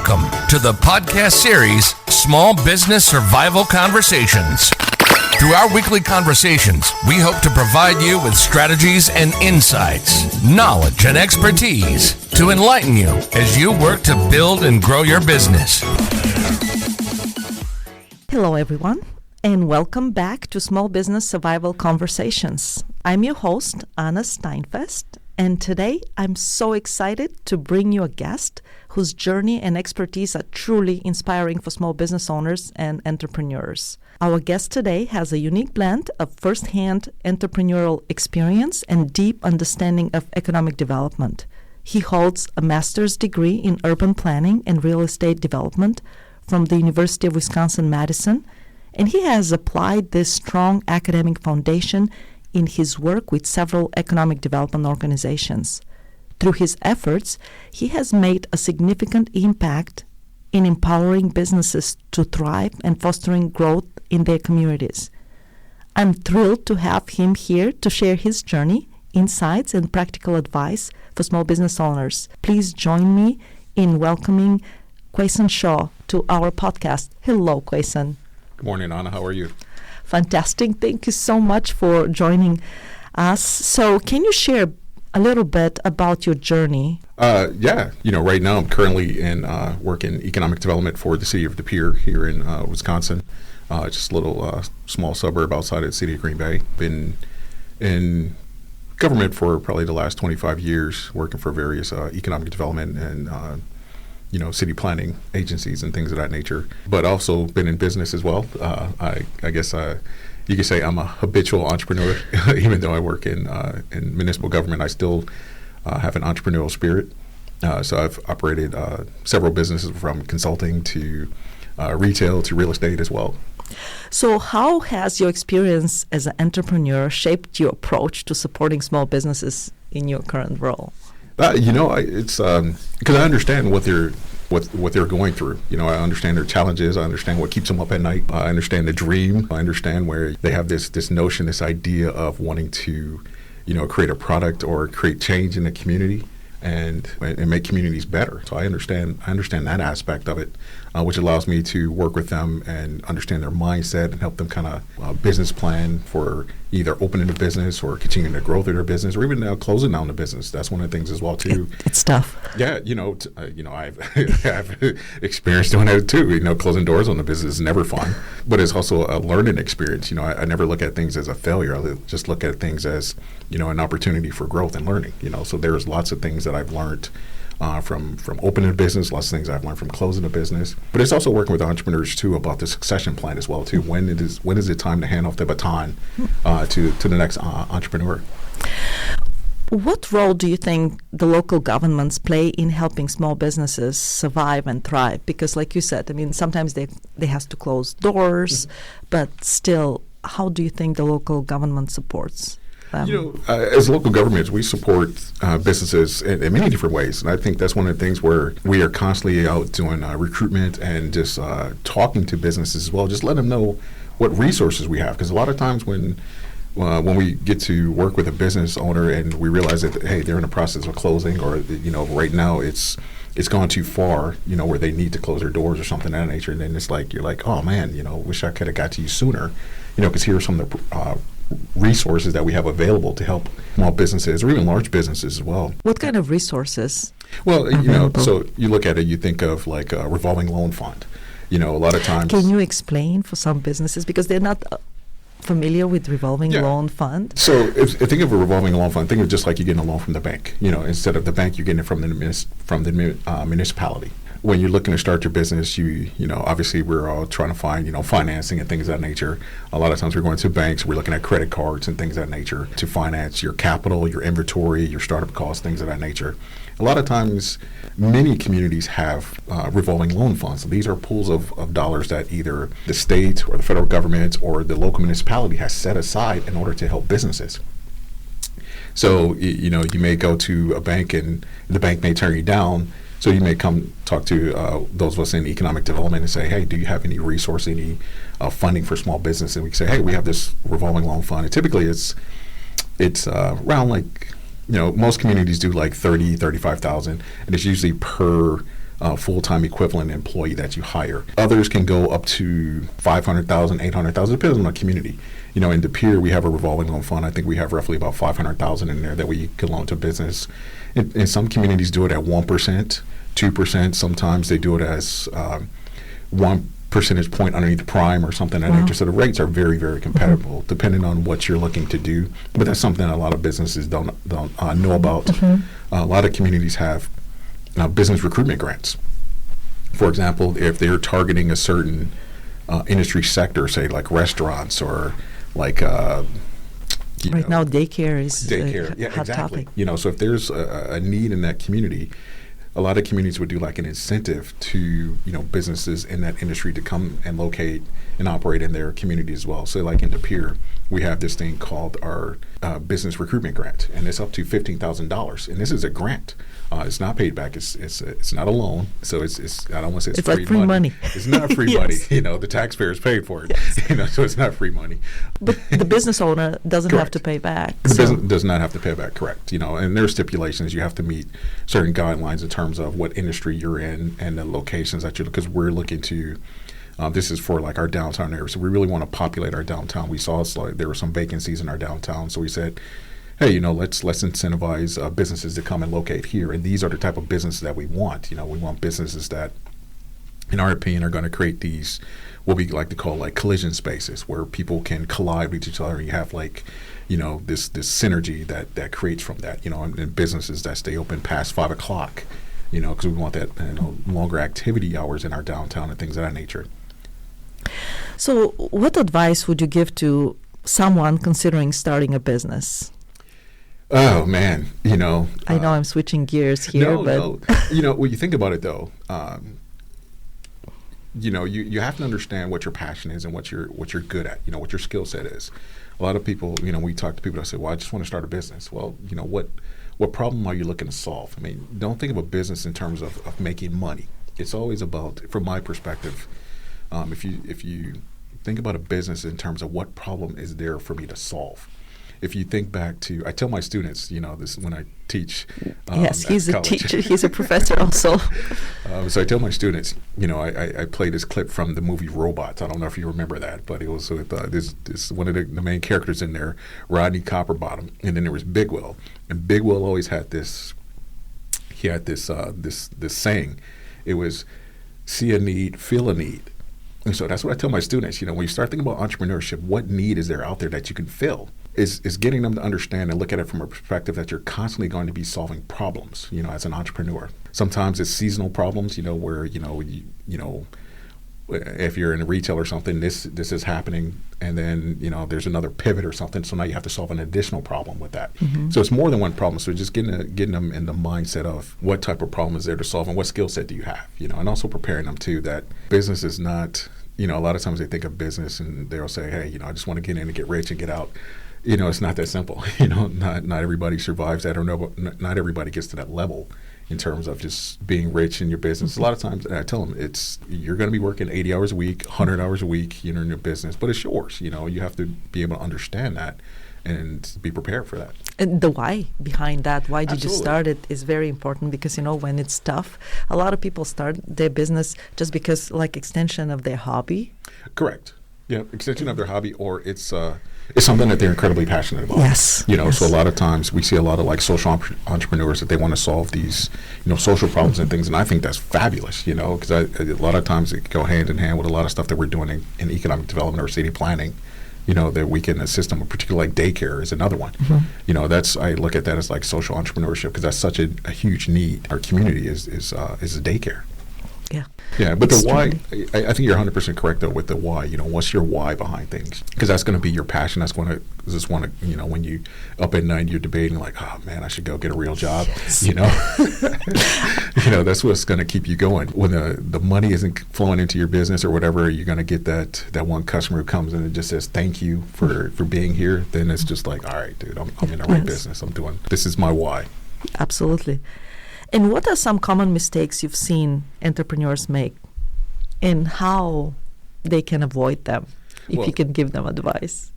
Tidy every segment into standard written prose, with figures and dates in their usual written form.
Welcome to the podcast series, Small Business Survival Conversations. Through our weekly conversations, we hope to provide you with strategies and insights, knowledge and expertise to enlighten you as you work to build and grow your business. Hello, everyone, and welcome back to Small Business Survival Conversations. I'm your host, Anna Steinfest, and today I'm so excited to bring you a guest whose journey and expertise are truly inspiring for small business owners and entrepreneurs. Our guest today has a unique blend of first-hand entrepreneurial experience and deep understanding of economic development. He holds a master's degree in urban planning and real estate development from the University of Wisconsin-Madison, and he has applied this strong academic foundation in his work with several economic development organizations. Through his efforts, he has made a significant impact in empowering businesses to thrive and fostering growth in their communities. I'm thrilled to have him here to share his journey, insights, and practical advice for small business owners. Please join me in welcoming Quayson Shaw to our podcast. Hello, Quayson. Good morning, Anna. How are you? Fantastic. Thank you so much for joining us. So can you share a little bit about your journey? Right now I'm currently in work in economic development for the city of Pere here in Wisconsin. Just a little small suburb outside of the city of Green Bay. Been in government for probably the last 25 years, working for various economic development and city planning agencies and things of that nature, but also been in business as well. I guess you could say I'm a habitual entrepreneur. Even though I work in municipal government, I still have an entrepreneurial spirit. So I've operated several businesses from consulting to retail to real estate as well. So how has your experience as an entrepreneur shaped your approach to supporting small businesses in your current role? It's because I understand what they're going through. I understand their challenges. I understand what keeps them up at night. I understand the dream. I understand where they have this notion, this idea of wanting to, create a product or create change in the community and make communities better. So I understand that aspect of it, which allows me to work with them and understand their mindset and help them kind of business plan for either opening a business or continuing the growth of their business or even closing down the business. That's one of the things as well too. It's tough. Yeah, I've experienced doing that too. Closing doors on the business is never fun, but it's also a learning experience. I never look at things as a failure. I just look at things as an opportunity for growth and learning. So there's lots of things that I've learned from opening a business, lots of things I've learned from closing a business. But it's also working with entrepreneurs too about the succession plan as well too. When is it time to hand off the baton to the next entrepreneur? What role do you think the local governments play in helping small businesses survive and thrive? Because like you said, sometimes they have to close doors, but still, how do you think the local government supports them? As local governments, we support businesses in many different ways. And I think that's one of the things where we are constantly out doing recruitment and just talking to businesses as well, just letting them know what resources we have. Because a lot of times when we get to work with a business owner and we realize that, hey, they're in the process of closing or, right now it's gone too far, where they need to close their doors or something of that nature. And then it's like, you're like, oh man, wish I could have got to you sooner, because here are some of the resources that we have available to help small businesses or even large businesses as well. What kind of resources? Well, so you look at it, you think of like a revolving loan fund. A lot of times. Can you explain for some businesses because they're not familiar with revolving loan fund? So if think of a revolving loan fund, think of just like you're getting a loan from the bank. Instead of the bank, you're getting it from the municipality. When you're looking to start your business, obviously we're all trying to find, financing and things of that nature. A lot of times we're going to banks, we're looking at credit cards and things of that nature to finance your capital, your inventory, your startup costs, things of that nature. A lot of times, many communities have revolving loan funds. So these are pools of dollars that either the state or the federal government or the local municipality has set aside in order to help businesses. So, you may go to a bank and the bank may turn you down. So you may come talk to those of us in economic development and say, hey, do you have any resource, any funding for small business? And we say, hey, we have this revolving loan fund. And typically it's around like, most communities do like 30, 35,000, and it's usually per full-time equivalent employee that you hire. Others can go up to $500,000, $800,000, depends on the community. You know, in De Pere, we have a revolving loan fund. I think we have roughly about $500,000 in there that we can loan to business. And some communities do it at 1%, 2%. Sometimes they do it as 1 percentage point underneath the prime or something of that nature. So the rates are very, very competitive, depending on what you're looking to do. But that's something a lot of businesses don't know about. A lot of communities have business recruitment grants. For example, if they're targeting a certain industry sector, say like restaurants or like right now daycare is yeah, hot exactly. topic. You know, so if there's a need in that community, a lot of communities would do like an incentive to businesses in that industry to come and locate and operate in their community as well. So like in De Pere, we have this thing called our business recruitment grant, and it's up to $15,000. And this is a grant. It's not paid back. It's not a loan. So it's I don't want to say it's free like free money. It's not free Yes. money. You know, the taxpayers paid for it. Yes. So it's not free money. But the business owner doesn't have to pay back. The business does not have to pay back, correct. And there's stipulations. You have to meet certain guidelines in terms of what industry you're in and the locations that you're, because we're looking to, this is for like our downtown area. So we really want to populate our downtown. We saw there were some vacancies in our downtown. So we said, hey, let's incentivize businesses to come and locate here. And these are the type of businesses that we want. We want businesses that, in our opinion, are going to create these, what we like to call like collision spaces, where people can collide with each other. You have like, this synergy that creates from that, and businesses that stay open past 5 o'clock, because we want that longer activity hours in our downtown and things of that nature. So what advice would you give to someone considering starting a business? Oh, man, I know I'm switching gears here, but when you think about it, though, you have to understand what your passion is and what you're good at, what your skill set is. A lot of people, we talk to people that say, well, I just want to start a business. Well, what problem are you looking to solve? I mean, don't think of a business in terms of making money. It's always about, from my perspective, if you think about a business in terms of what problem is there for me to solve. If you think back to, I tell my students, this when I teach. Yes, he's a teacher. He's a professor also. So I tell my students, I play this clip from the movie Robots. I don't know if you remember that, but it was with this one of the main characters in there, Rodney Copperbottom, and then there was Big Will. And Big Will always had this. He had this saying. It was, see a need, feel a need. And so that's what I tell my students. When you start thinking about entrepreneurship, what need is there out there that you can fill? Is getting them to understand and look at it from a perspective that you're constantly going to be solving problems, as an entrepreneur. Sometimes it's seasonal problems, where, if you're in a retail or something, this is happening, and then, there's another pivot or something, so now you have to solve an additional problem with that. Mm-hmm. So it's more than one problem. So just getting them in the mindset of what type of problem is there to solve and what skill set do you have, and also preparing them too that business is not, a lot of times they think of business and they'll say, hey, I just want to get in and get rich and get out. It's not that simple. Not everybody survives that, or not everybody gets to that level in terms of just being rich in your business. Mm-hmm. A lot of times, and I tell them, you're going to be working 80 hours a week, 100 hours a week, in your business, but it's yours. You have to be able to understand that and be prepared for that. And the why behind that, why did Absolutely. You start it, is very important, because, when it's tough, a lot of people start their business just because, like, extension of their hobby. Correct. Yeah, extension of their hobby, or it's something that they're incredibly passionate about. Yes. Yes. So a lot of times we see a lot of like social entrepreneurs that they want to solve these, social problems and things, and I think that's fabulous, because a lot of times it go hand in hand with a lot of stuff that we're doing in economic development or city planning, that we can assist them, particularly like daycare is another one. Mm-hmm. I look at that as like social entrepreneurship, because that's such a huge need. Our community is a daycare. Yeah. Yeah, but Extremely. the why, I think you're 100% correct, though, with the why. What's your why behind things? Because that's going to be your passion. That's going to just want to, when you up at night, you're debating like, oh, man, I should go get a real job. Yes. That's what's going to keep you going. When the money isn't flowing into your business or whatever, you're going to get that one customer who comes in and just says, thank you for being here. Then it's just like, all right, dude, I'm in the right Yes. business. This is my why. Absolutely. And what are some common mistakes you've seen entrepreneurs make, and how they can avoid them, if you can give them advice?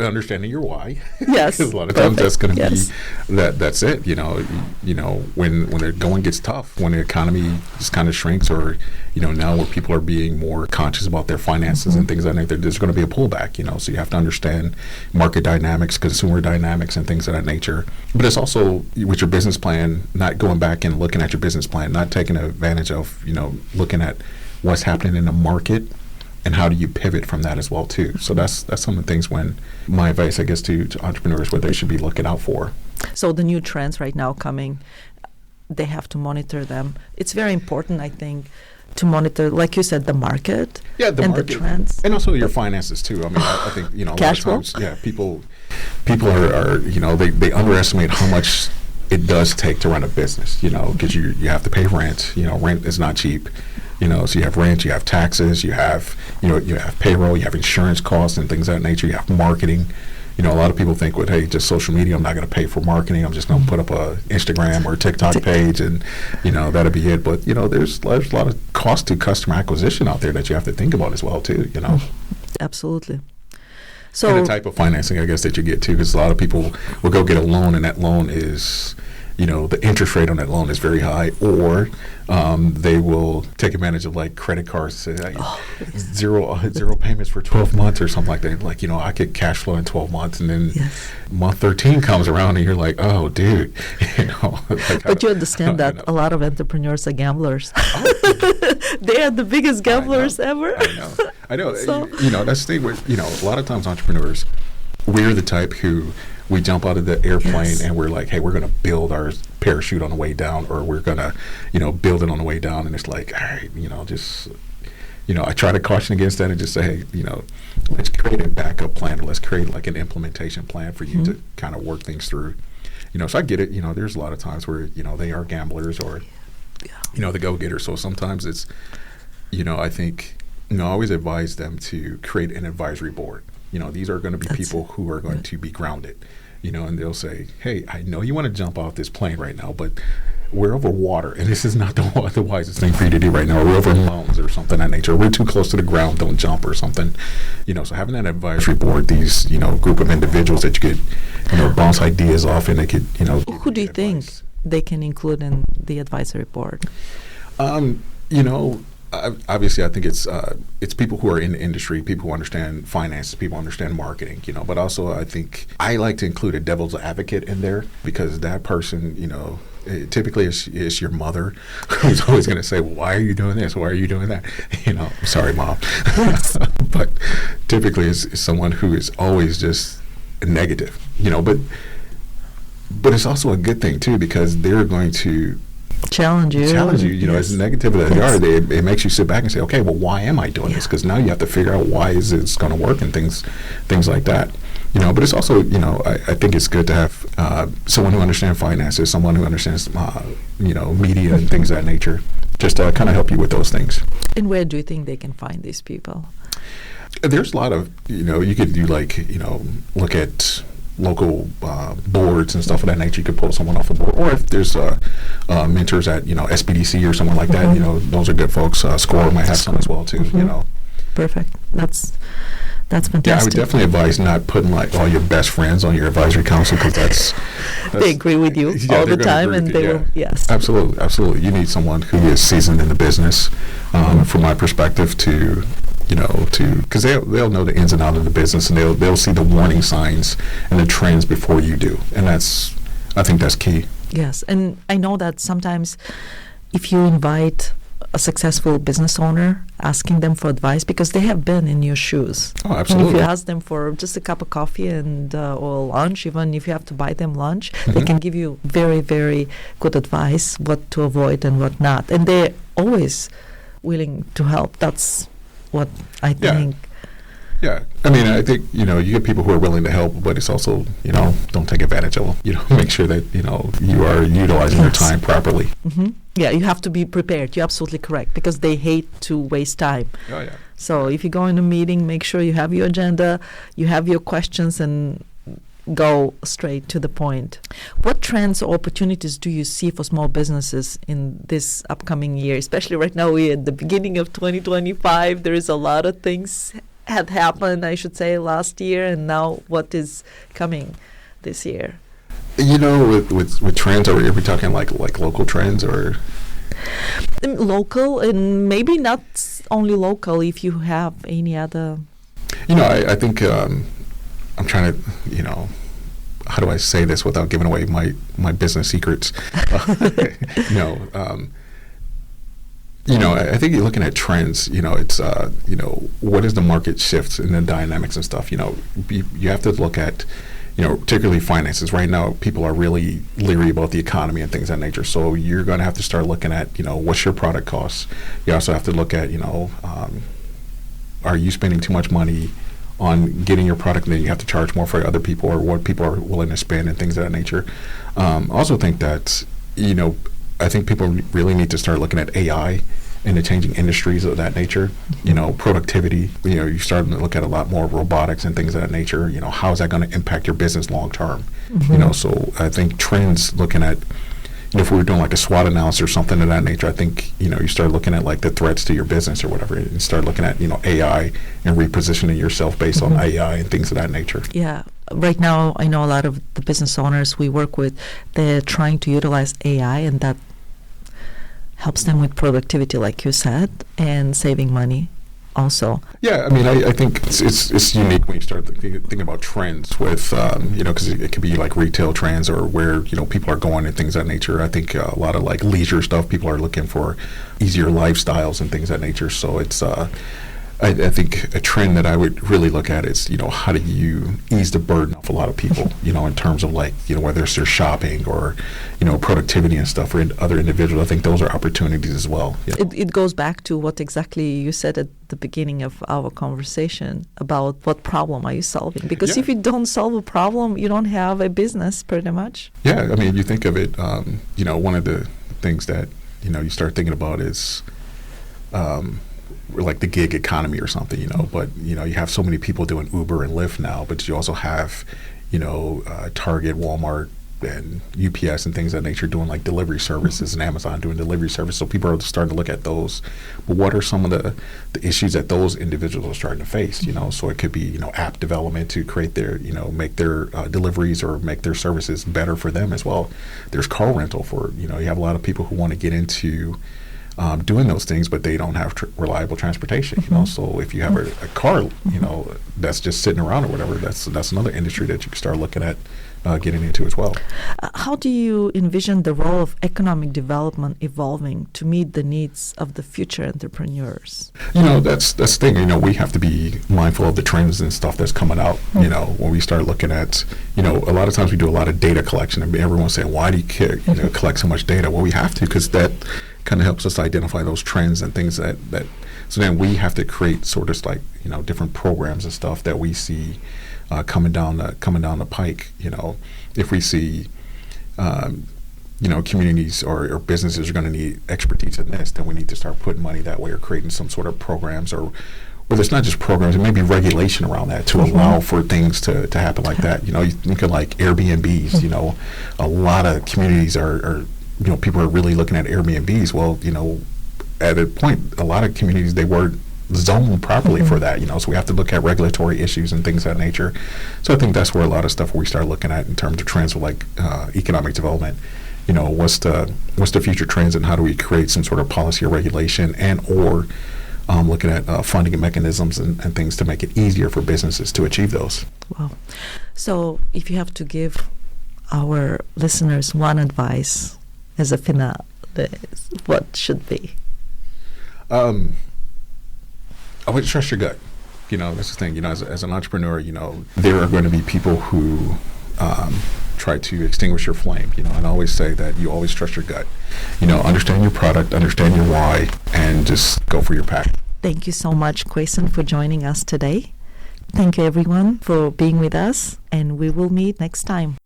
understanding your why. Yes. 'Cause a lot of times that's going to Yes. be that's it. When the going gets tough, when the economy just kind of shrinks, or now where people are being more conscious about their finances and things like that, there's going to be a pullback. So you have to understand market dynamics, consumer dynamics, and things of that nature. But it's also with your business plan, not going back and looking at your business plan, not taking advantage of looking at what's happening in the market. And how do you pivot from that as well too? So that's some of the things when my advice, I guess, to entrepreneurs, what they should be looking out for. So the new trends right now coming, they have to monitor them. It's very important, I think, to monitor, like you said, the market The and market, the trends. and also your finances too. I mean, I think a Cash lot of times, people are they underestimate how much it does take to run a business. Because you have to pay rent. Rent is not cheap. So you have rent, you have taxes, you have you have payroll, you have insurance costs and things of that nature. You have marketing. A lot of people think, well, hey, just social media, I'm not going to pay for marketing. I'm just going to put up a Instagram or TikTok page, and that'll be it. But there's a lot of cost to customer acquisition out there that you have to think about as well too. Absolutely. So and the type of financing, I guess, that you get too, because a lot of people will go get a loan, and that loan is the interest rate on that loan is very high, or they will take advantage of like credit cards, say, zero payments for 12 months or something like that. Like, I could cash flow in 12 months, and then month 13 comes around and you're like, oh, dude. But you understand that a lot of entrepreneurs are gamblers. They are the biggest gamblers ever. I know. So That's the thing with, a lot of times entrepreneurs, we're the type who we jump out of the airplane and we're like, hey, we're going to build our parachute on the way down, or we're going to, build it on the way down. And it's like, all right, just, I try to caution against that and just say, hey, let's create a backup plan, or let's create like an implementation plan for you to kind of work things through. So I get it. There's a lot of times where, they are gamblers or, the go-getters. So sometimes it's, I think, I always advise them to create an advisory board. These are going to be people who are going to be grounded, and they'll say, hey, I know you want to jump off this plane right now, but we're over water, and this is not the wisest thing for you to do right now. Or we're over mountains or something of that nature. We're too close to the ground, don't jump or something. So having that advisory board, these, group of individuals that you could, bounce ideas off, and they could, who do you think they can include in the advisory board? Obviously, I think it's people who are in the industry, people who understand finance, people who understand marketing, But also, I think I like to include a devil's advocate in there, because that person, typically is your mother, who's always going to say, well, why are you doing this? Why are you doing that? Sorry, Mom. But typically it's someone who is always just negative, But it's also a good thing too, because they're going to challenge you. As negative as they are, it makes you sit back and say, okay, well, why am I doing this? Because now you have to figure out why is it's going to work, and things like that. But it's also, I think it's good to have someone who understands finances, someone who understands, media and things of that nature, just to kind of help you with those things. And where do you think they can find these people? There's a lot of, you could do like, look at local boards and stuff of that nature. You could pull someone off a board, or if there's mentors at SBDC or someone like that, those are good folks. SCORE might have some as well too. Perfect. That's fantastic. Yeah, I would definitely advise not putting like all your best friends on your advisory council, because that's they agree with you all the time, and they will. Yes, absolutely. You need someone who is seasoned in the business, from my perspective, to because they'll know the ins and outs of the business, and they'll see the warning signs and the trends before you do, and I think that's key. Yes, and I know that sometimes if you invite a successful business owner, asking them for advice, because they have been in your shoes. Oh, absolutely. And if you ask them for just a cup of coffee and or lunch, even if you have to buy them lunch, they can give you very, very good advice, what to avoid and what not. And they're always willing to help. That's what I think. Yeah. I mean, I think, you get people who are willing to help, but it's also, don't take advantage of them. Make sure that, you are utilizing your time properly. Yeah, you have to be prepared. You're absolutely correct, because they hate to waste time. Oh, yeah. So if you go in a meeting, make sure you have your agenda, you have your questions, and go straight to the point. What trends or opportunities do you see for small businesses in this upcoming year? Especially right now, we're at the beginning of 2025. There is a lot of things had happened, I should say, last year, and now what is coming this year? With trends, are we talking like local trends or? Local, and maybe not only local, if you have any other. I think I'm trying to, how do I say this without giving away my business secrets? I think you're looking at trends. It's what is the market shifts and the dynamics and stuff. You have to look at, particularly finances. Right now, people are really leery about the economy and things of that nature. So you're going to have to start looking at, what's your product costs. You also have to look at, are you spending too much money on getting your product, and then you have to charge more for other people, or what people are willing to spend and things of that nature. I also think that, I think people really need to start looking at AI and the changing industries of that nature. Productivity. You're starting to look at a lot more robotics and things of that nature. How is that going to impact your business long term? So I think trends, looking at, if we were doing like a SWOT analysis or something of that nature, I think, you start looking at like the threats to your business or whatever, and start looking at, AI and repositioning yourself based on AI and things of that nature. Yeah. Right now, I know a lot of the business owners we work with, they're trying to utilize AI, and that helps them with productivity, like you said, and saving money also. Yeah, I think it's unique when you start thinking about trends with, because it could be like retail trends or where, people are going and things of that nature. I think a lot of like leisure stuff, people are looking for easier lifestyles and things of that nature. So it's, I think a trend that I would really look at is, how do you ease the burden off a lot of people, in terms of like, whether it's their shopping or, productivity and stuff for other individuals. I think those are opportunities as well. It goes back to what exactly you said at the beginning of our conversation about what problem are you solving? Because if you don't solve a problem, you don't have a business pretty much. Yeah, you think of it, one of the things that, you start thinking about is, like the gig economy or something, but, you have so many people doing Uber and Lyft now, but you also have, Target, Walmart, and UPS and things of that nature doing like delivery services, and Amazon doing delivery service. So people are starting to look at those. But what are some of the issues that those individuals are starting to face? So it could be, app development to create their, make their deliveries or make their services better for them as well. There's car rental for, you have a lot of people who want to get into doing those things, but they don't have reliable transportation. So if you have a car, that's just sitting around or whatever, that's another industry that you can start looking at getting into as well. How do you envision the role of economic development evolving to meet the needs of the future entrepreneurs? That's the thing. We have to be mindful of the trends and stuff that's coming out. When we start looking at, a lot of times we do a lot of data collection, and everyone's saying, why do you collect so much data? Well, we have to, because that kind of helps us identify those trends and things that so then we have to create sort of like, different programs and stuff that we see coming down the pike. If we see, communities or businesses are going to need expertise in this, then we need to start putting money that way or creating some sort of programs, or whether it's not just programs, it may be regulation around that to allow for things to happen like that. You think of like Airbnbs, a lot of communities are people are really looking at Airbnbs. Well, at a point, a lot of communities, they weren't zoned properly for that, so we have to look at regulatory issues and things of that nature. So I think that's where a lot of stuff we start looking at in terms of trends of like economic development. What's the future trends, and how do we create some sort of policy or regulation, and or looking at funding mechanisms and things to make it easier for businesses to achieve those. Wow. So if you have to give our listeners one advice as a finale, what should be? I would trust your gut. That's the thing. As an entrepreneur, there are going to be people who try to extinguish your flame. And I always say that you always trust your gut. Understand your product, understand your why, and just go for your passion. Thank you so much, Quason, for joining us today. Thank you, everyone, for being with us, and we will meet next time.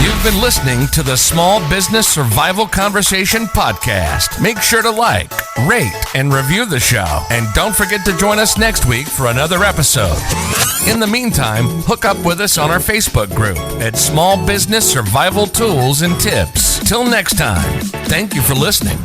You've been listening to the Small Business Survival Conversation podcast. Make sure to like, rate, and review the show. And don't forget to join us next week for another episode. In the meantime, hook up with us on our Facebook group at Small Business Survival Tools and Tips. Till next time, thank you for listening.